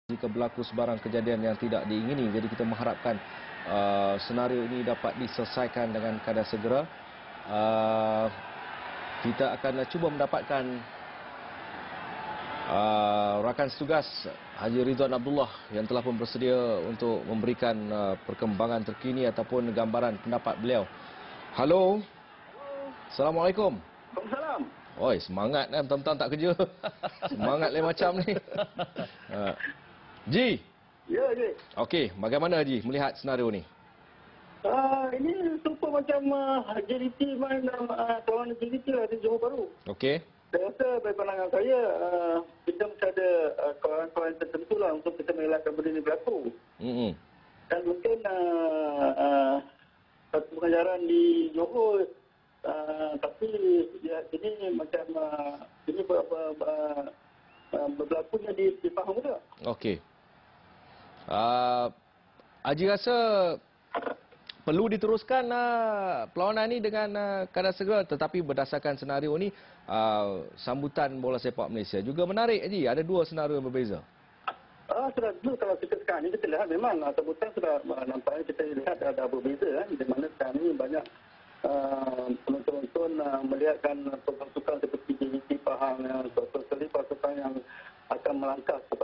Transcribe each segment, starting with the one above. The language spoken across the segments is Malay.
jika berlaku sebarang kejadian yang tidak diingini. Jadi kita mengharapkan senario ini dapat diselesaikan dengan kadar segera. Kita akan cuba mendapatkan rakan setugas Haji Ridwan Abdullah yang telah pun bersedia untuk memberikan perkembangan terkini ataupun gambaran pendapat beliau. Halo. Assalamualaikum. Waalaikumsalam. Oi, semangat kan, tentang tak kerja. Semangat lain macam ni. Ji. Ya, Ji. Okey, bagaimana Ji melihat senario ni? Ini super macam JDT main kawan JDT lah di Johor Bahru. Okey. Saya rasa dari pandangan saya, kita mesti ada kawan-kawan tertentu lah untuk kita mengelakkan benda ini berlaku. Dan mungkin satu pengajaran di Johor, tapi ya, ini macam ini berlakunya di Pahang juga. Okey. Haji rasa perlu diteruskan perlawanan ini dengan kadar segera, tetapi berdasarkan senario ini sambutan bola sepak Malaysia juga menarik Haji. Ada dua senario yang berbeza. Sudah dulu kalau kita sekarang ini kita lihat memang sambutan sudah nampaknya kita lihat ada berbeza di mana sekarang ini banyak penonton-penonton melihatkan pasukan seperti JDT Pahang, pasukan yang akan melangkah ke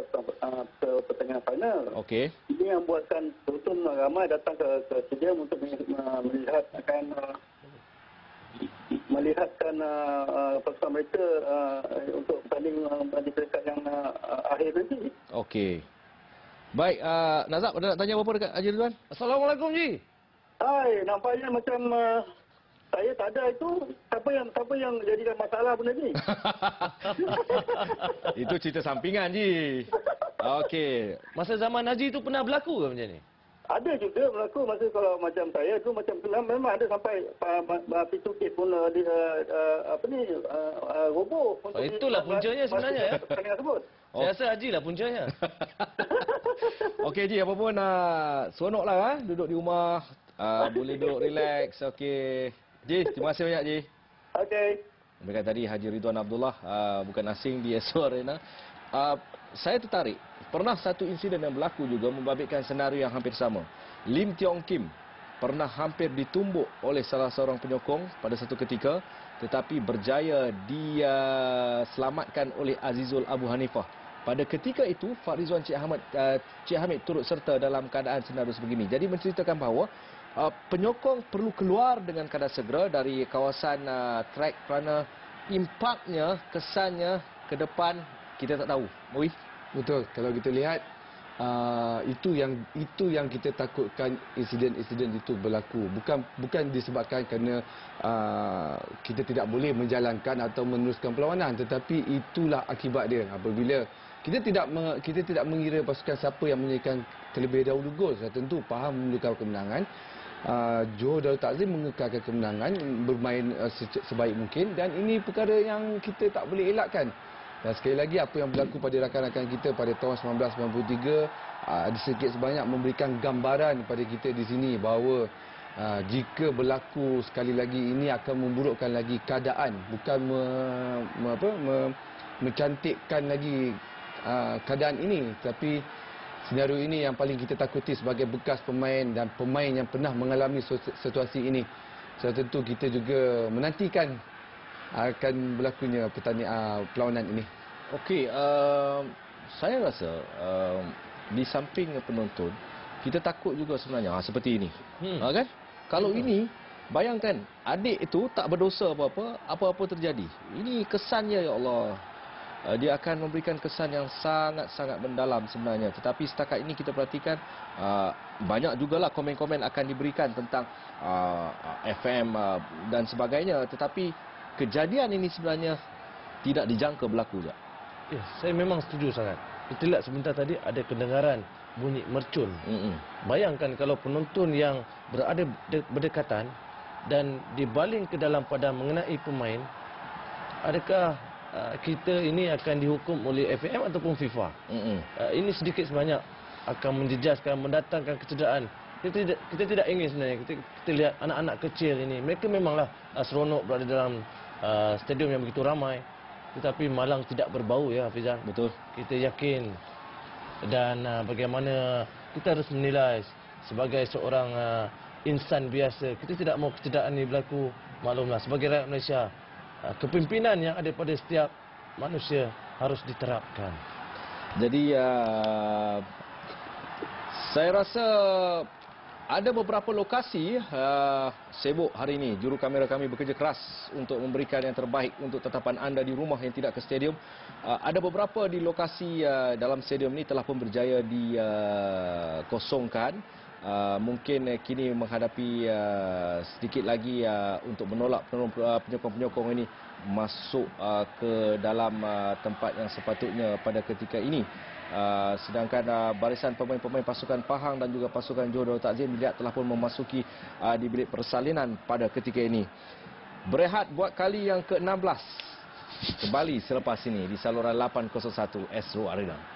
pertandingan final. Okey. Ini yang buatkan penonton ramai datang ke stadium untuk melihatkan pasukan mereka untuk bertanding di peringkat yang akhir nanti. Okey. Baik, Nazab ada nak tanya apa dekat Haji Ridwan? Assalamualaikum Ji. Hai, nampaknya macam saya tak ada itu. Siapa yang jadikan masalah benda ni? Itu cerita sampingan Ji. Okey. Masa zaman Haji itu pernah berlaku ke macam ni? Ada juga berlaku masa kalau macam saya tu macam memang ada sampai pintu gate pun roboh. Itulah puncanya sebenarnya ya. Pertandingan tersebut. Saya rasa Haji lah puncanya. Okey Ji, apa pun seronoklah duduk di rumah, boleh duduk relax. Okey. Ji, terima kasih banyak Ji. Okey. Mereka tadi Haji Ridwan Abdullah, bukan asing di Astro Arena. Saya tertarik. Pernah satu insiden yang berlaku juga membabitkan senario yang hampir sama. Lim Tiong Kim pernah hampir ditumbuk oleh salah seorang penyokong pada satu ketika, tetapi berjaya dia selamatkan oleh Azizul Abu Hanifah. Pada ketika itu, Farizwan Cik Hamid turut serta dalam keadaan senario sebegini. Jadi menceritakan bahawa penyokong perlu keluar dengan kadar segera dari kawasan track kerana impaknya, kesannya ke depan kita tak tahu. Oi. Betul. Kalau kita lihat itu yang kita takutkan insiden-insiden itu berlaku. Bukan disebabkan kerana kita tidak boleh menjalankan atau meneruskan perlawanan, tetapi itulah akibat dia. Apabila kita tidak mengira pasukan siapa yang menjadikan terlebih dahulu gol. Tentu Pahang menentukan kemenangan. Johor Darul Takzim mengekalkan kemenangan, bermain sebaik mungkin, dan ini perkara yang kita tak boleh elakkan. Dan sekali lagi apa yang berlaku pada rakan-rakan kita pada tahun 1993 ada sedikit sebanyak memberikan gambaran kepada kita di sini bahawa jika berlaku sekali lagi ini akan memburukkan lagi keadaan, bukan mencantikkan lagi keadaan ini, tapi senario ini yang paling kita takuti sebagai bekas pemain dan pemain yang pernah mengalami situasi ini. So tentu kita juga menantikan akan berlakunya perlawanan ini. Okey, saya rasa di samping penonton, kita takut juga sebenarnya seperti ini. Kan? Kalau ini, bayangkan adik itu tak berdosa apa-apa terjadi. Ini kesannya, ya Allah. Dia akan memberikan kesan yang sangat-sangat mendalam sebenarnya. Tetapi setakat ini kita perhatikan banyak jugalah komen-komen akan diberikan tentang FM dan sebagainya. Tetapi kejadian ini sebenarnya tidak dijangka berlaku je. Ya, saya memang setuju sangat. Kita lihat sebentar tadi ada kedengaran bunyi mercun. Bayangkan kalau penonton yang berada berdekatan dan dibaling ke dalam padang mengenai pemain, adakah kita ini akan dihukum oleh FAM ataupun FIFA? Ini sedikit sebanyak akan menjejaskan, mendatangkan kecederaan. Kita tidak ingin sebenarnya. Kita lihat anak-anak kecil ini, mereka memanglah seronok berada dalam stadium yang begitu ramai, tetapi malang tidak berbau ya Hafizan. Betul. Kita yakin Dan bagaimana kita harus menilai sebagai seorang insan biasa. Kita tidak mahu kecederaan ini berlaku. Maklumlah, sebagai rakyat Malaysia, kepimpinan yang ada pada setiap manusia harus diterapkan. Jadi saya rasa ada beberapa lokasi sibuk hari ini. Juru kamera kami bekerja keras untuk memberikan yang terbaik untuk tetapan anda di rumah yang tidak ke stadium. Ada beberapa di lokasi dalam stadium ini telah pun berjaya dikosongkan. Mungkin kini menghadapi sedikit lagi untuk menolak penyokong-penyokong ini masuk ke dalam tempat yang sepatutnya pada ketika ini. Sedangkan barisan pemain-pemain pasukan Pahang dan juga pasukan Johor Darul Takzim dilihat telah pun memasuki di bilik persalinan pada ketika ini. Berehat buat kali yang ke-16 kembali selepas ini di saluran 801 Astro Arena.